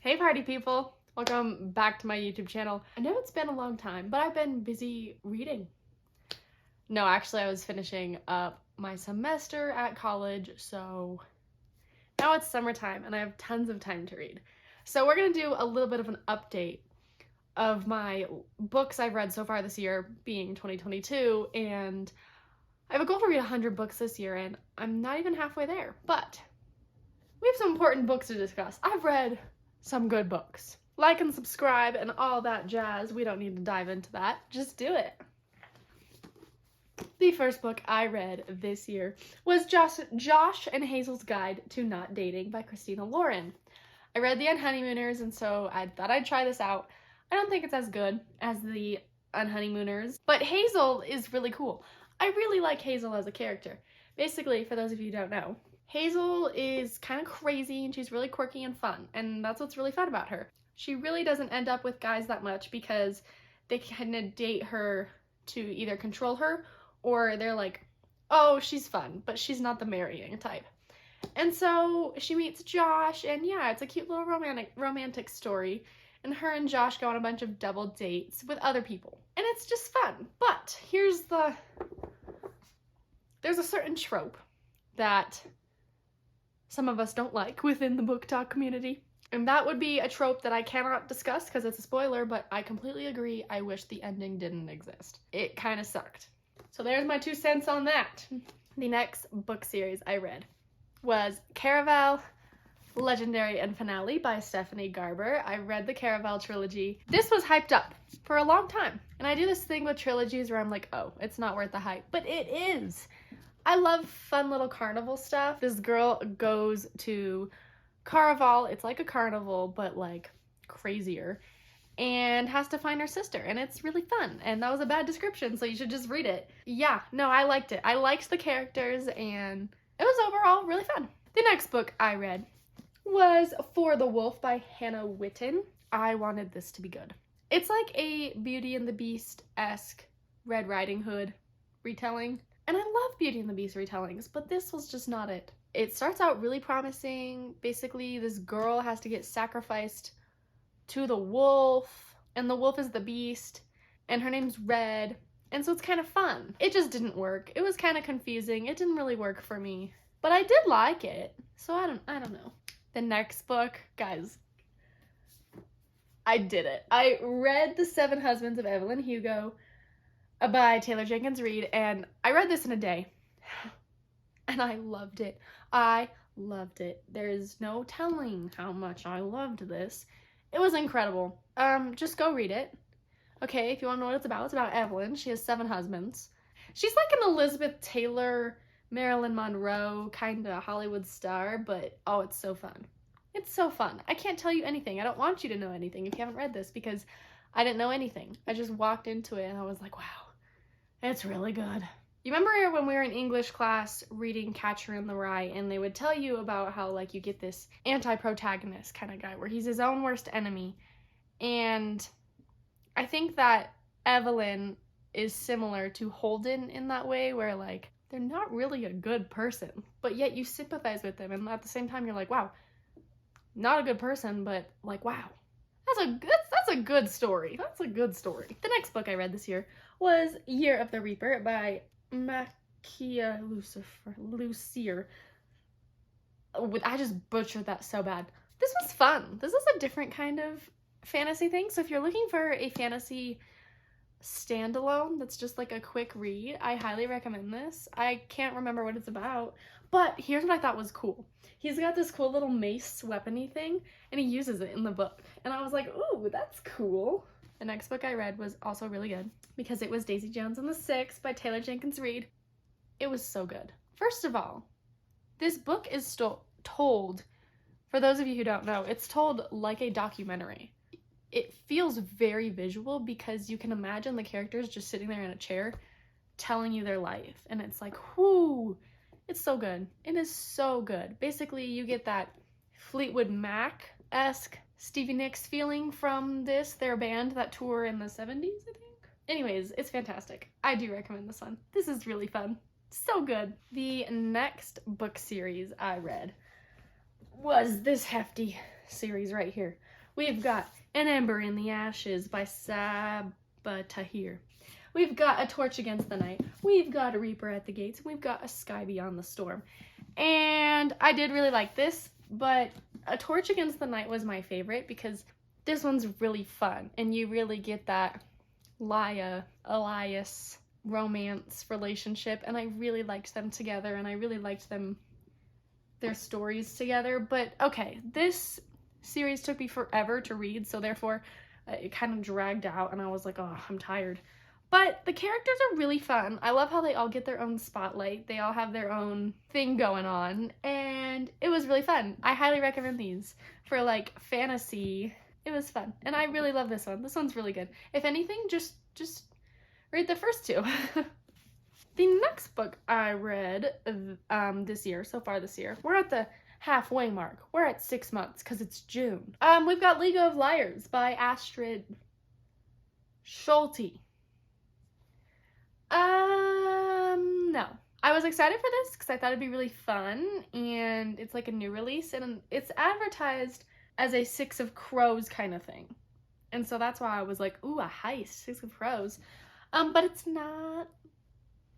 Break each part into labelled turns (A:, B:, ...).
A: Hey party people! Welcome back to my YouTube channel. I know it's been a long time, but I've been busy reading. No, actually I was finishing up my semester at college, so now it's summertime and I have tons of time to read. So we're gonna do a little bit of an update of my books I've read so far this year, being 2022, and I have a goal to read 100 books this year and I'm not even halfway there, but we have some important books to discuss. I've read some good books. Like and subscribe and all that jazz. We don't need to dive into that. Just do it. The first book I read this year was Josh and Hazel's Guide to Not Dating by Christina Lauren. I read The Unhoneymooners, and so I thought I'd try this out. I don't think it's as good as The Unhoneymooners, but Hazel is really cool. I really like Hazel as a character. Basically, for those of you who don't know, Hazel is kind of crazy and she's really quirky and fun, and that's what's really fun about her. She really doesn't end up with guys that much because they kind of date her to either control her or they're like, oh, she's fun, but she's not the marrying type. And so she meets Josh, and yeah, it's a cute little romantic story, and her and Josh go on a bunch of double dates with other people, and it's just fun. But there's a certain trope that some of us don't like within the book talk community. And that would be a trope that I cannot discuss because it's a spoiler, but I completely agree. I wish the ending didn't exist. It kind of sucked. So there's my 2 cents on that. The next book series I read was Caraval, Legendary and Finale by Stephanie Garber. I read the Caraval trilogy. This was hyped up for a long time. And I do this thing with trilogies where I'm like, oh, it's not worth the hype. But it is. I love fun little carnival stuff. This girl goes to Caraval. It's like a carnival, but like crazier, and has to find her sister, and it's really fun. And that was a bad description, so you should just read it. Yeah, no, I liked it. I liked the characters, and it was overall really fun. The next book I read was For the Wolf by Hannah Witten. I wanted this to be good. It's like a Beauty and the Beast-esque Red Riding Hood retelling. And I love Beauty and the Beast retellings, but this was just not it. It starts out really promising. Basically, this girl has to get sacrificed to the wolf, and the wolf is the beast, and her name's Red, and so it's kind of fun. It just didn't work. It was kind of confusing. It didn't really work for me, but I did like it, so I don't know. The next book, guys, I did it. I read The 7 Husbands of Evelyn Hugo by Taylor Jenkins Reid, and I read this in a day, and I loved it. I loved it. There's no telling how much I loved this. It was incredible. Just go read it. Okay, if you want to know what it's about Evelyn. She has 7 husbands. She's like an Elizabeth Taylor, Marilyn Monroe kind of Hollywood star, but oh, it's so fun. It's so fun. I can't tell you anything. I don't want you to know anything if you haven't read this, because I didn't know anything. I just walked into it and I was like, wow, it's really good. You remember when we were in English class reading Catcher in the Rye, and they would tell you about how like you get this anti-protagonist kind of guy where he's his own worst enemy. And I think that Evelyn is similar to Holden in that way, where like they're not really a good person, but yet you sympathize with them, and at the same time you're like, wow, not a good person, but like, wow, that's a good story. That's a good story. The next book I read this year was Year of the Reaper by Makia Lucier. I just butchered that so bad. This was fun. This is a different kind of fantasy thing. So if you're looking for a fantasy standalone that's just like a quick read, I highly recommend this. I can't remember what it's about, but here's what I thought was cool. He's got this cool little mace weapony thing, and he uses it in the book. And I was like, ooh, that's cool. The next book I read was also really good because it was Daisy Jones and the Six by Taylor Jenkins Reid. It was so good. First of all, this book is told, for those of you who don't know, it's told like a documentary. It feels very visual because you can imagine the characters just sitting there in a chair telling you their life. And it's like, whoo, it's so good. It is so good. Basically, you get that Fleetwood Mac-esque Stevie Nicks feeling from their band that tour in the 70s, I think. Anyways, it's fantastic. I do recommend this one. This is really fun. So good. The next book series I read was this hefty series right here. We've got An Ember in the Ashes by Tahir. We've got A Torch Against the Night. We've got A Reaper at the Gates. We've got A Sky Beyond the Storm. And I did really like this, but A Torch Against the Night was my favorite because this one's really fun, and you really get that Elias romance relationship, and I really liked them together, and I really liked their stories together. But okay, this series took me forever to read, so therefore it kind of dragged out, and I was like, oh, I'm tired. But the characters are really fun. I love how they all get their own spotlight. They all have their own thing going on, and it was really fun. I highly recommend these for like fantasy. It was fun, and I really love this one. This one's really good. If anything, just read the first two. The next book I read this year, so far this year, we're at the halfway mark. We're at 6 months because it's June. We've got League of Liars by Astrid Schulte. No. I was excited for this because I thought it'd be really fun, and it's like a new release, and it's advertised as a Six of Crows kind of thing. And so that's why I was like, ooh, a heist, Six of Crows. But it's not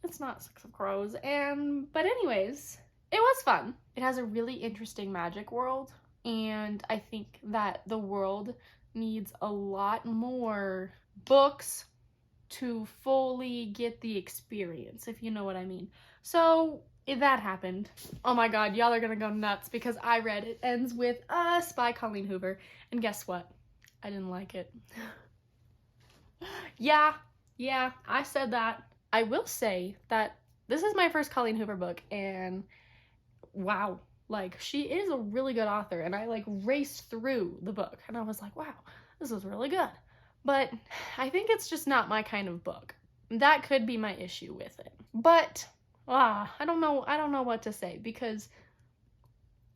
A: Six of Crows. But anyways, it was fun. It has a really interesting magic world, and I think that the world needs a lot more books to fully get the experience, if you know what I mean. So if that happened, oh my god, y'all are gonna go nuts because I read It Ends With Us by Colleen Hoover, and guess what? I didn't like it. Yeah, I said that. I will say that this is my first Colleen Hoover book, and wow, like, she is a really good author, and I like raced through the book, and I was like, wow, this is really good. But I think it's just not my kind of book. That could be my issue with it. But I don't know what to say because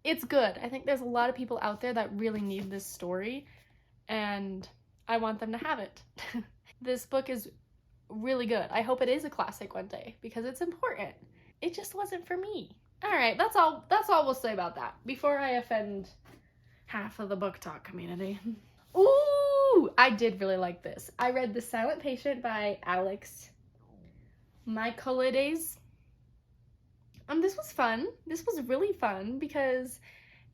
A: it's good. I think there's a lot of people out there that really need this story, and I want them to have it. This book is really good. I hope it is a classic one day because it's important. It just wasn't for me. All right, that's all we'll say about that before I offend half of the book talk community. Ooh, I did really like this. I read The Silent Patient by Alex Michaelides. This was fun. This was really fun because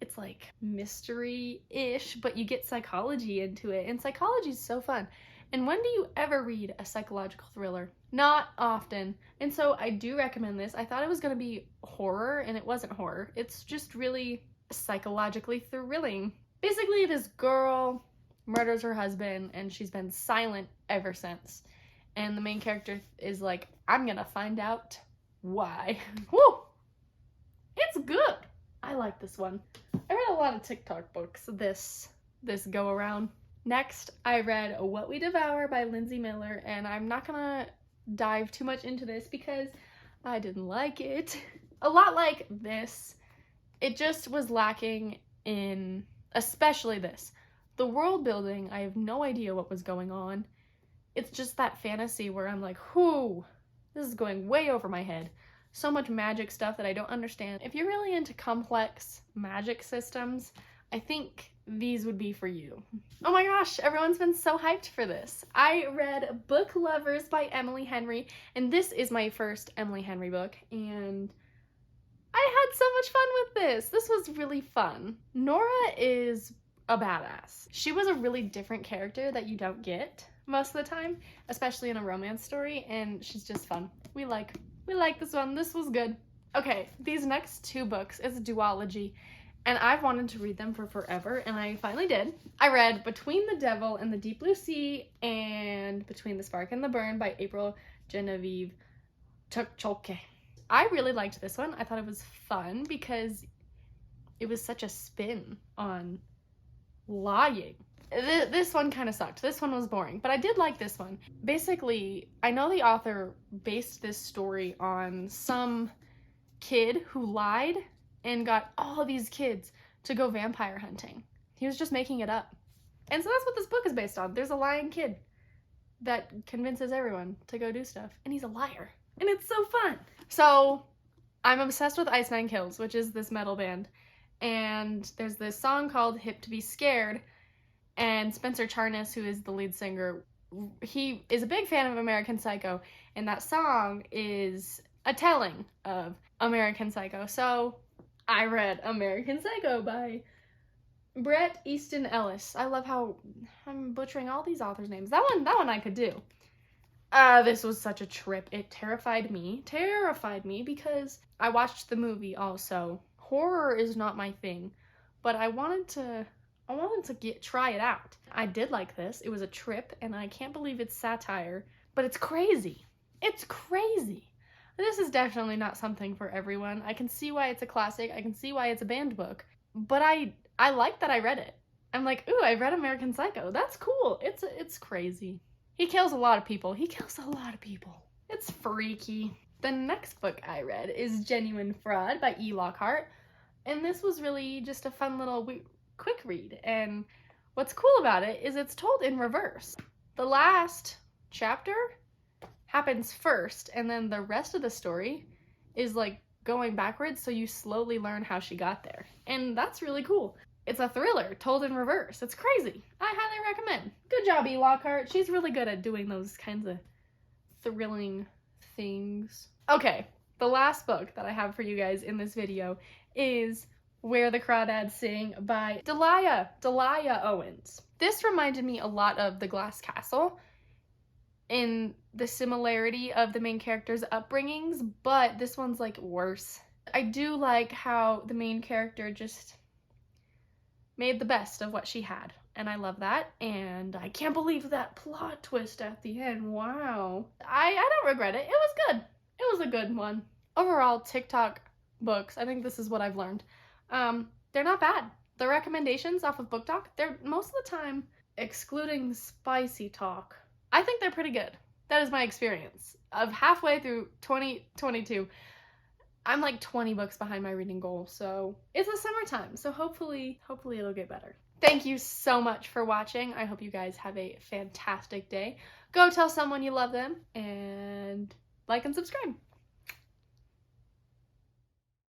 A: it's like mystery-ish, but you get psychology into it, and psychology is so fun. And when do you ever read a psychological thriller? Not often. And so I do recommend this. I thought it was going to be horror, and it wasn't horror. It's just really psychologically thrilling. Basically, this girl murders her husband, and she's been silent ever since. And the main character is like, I'm gonna find out why. Woo! It's good. I like this one. I read a lot of TikTok books this go around. Next, I read What We Devour by Lindsay Miller, and I'm not gonna dive too much into this because I didn't like it. A lot like this, it just was lacking in, especially this. The world building, I have no idea what was going on. It's just that fantasy where I'm like, whoo, this is going way over my head. So much magic stuff that I don't understand. If you're really into complex magic systems, I think these would be for you. Oh my gosh, everyone's been so hyped for this. I read Book Lovers by Emily Henry, and this is my first Emily Henry book, and I had so much fun with this. This was really fun. Nora is a badass. She was a really different character that you don't get most of the time, especially in a romance story, and she's just fun. We like this one. This was good. Okay, these next two books is a duology, and I've wanted to read them for forever, and I finally did. I read Between the Devil and the Deep Blue Sea and Between the Spark and the Burn by April Genevieve Tukcholke. I really liked this one. I thought it was fun because it was such a spin on lying. This one kind of sucked. This one was boring, but I did like this one. Basically, I know the author based this story on some kid who lied and got all of these kids to go vampire hunting. He was just making it up. And so that's what this book is based on. There's a lying kid that convinces everyone to go do stuff, and he's a liar. And it's so fun. So I'm obsessed with Ice Nine Kills, which is this metal band. and there's this song called Hip to Be Scared, and Spencer Charnas, who is the lead singer, he is a big fan of American Psycho, and that song is a telling of American Psycho. So I read American Psycho by Bret Easton Ellis. I love how I'm butchering all these authors' names. That one I could do. This was such a trip. It terrified me because I watched the movie also. Horror is not my thing, but I wanted to try it out. I did like this. It was a trip, and I can't believe it's satire, but it's crazy. It's crazy. This is definitely not something for everyone. I can see why it's a classic. I can see why it's a banned book, but I like that I read it. I'm like, ooh, I read American Psycho. That's cool. It's crazy. He kills a lot of people. It's freaky. The next book I read is Genuine Fraud by E. Lockhart, and this was really just a fun little quick read, and what's cool about it is it's told in reverse. The last chapter happens first, and then the rest of the story is like going backwards, so you slowly learn how she got there, and that's really cool. It's a thriller told in reverse. It's crazy. I highly recommend. Good job, E. Lockhart. She's really good at doing those kinds of thrilling things. Okay, the last book that I have for you guys in this video is Where the Crawdads Sing by Delia Owens. This reminded me a lot of The Glass Castle in the similarity of the main character's upbringings, but this one's like worse. I do like how the main character just made the best of what she had, and I love that, and I can't believe that plot twist at the end. Wow. I don't regret it. It was good. It was a good one. Overall, TikTok books, I think this is what I've learned. They're not bad. The recommendations off of Book Talk, they're most of the time, excluding spicy talk, I think they're pretty good. That is my experience. Of halfway through 2022, I'm like 20 books behind my reading goal, so it's the summertime, so hopefully it'll get better. Thank you so much for watching. I hope you guys have a fantastic day. Go tell someone you love them, and like and subscribe.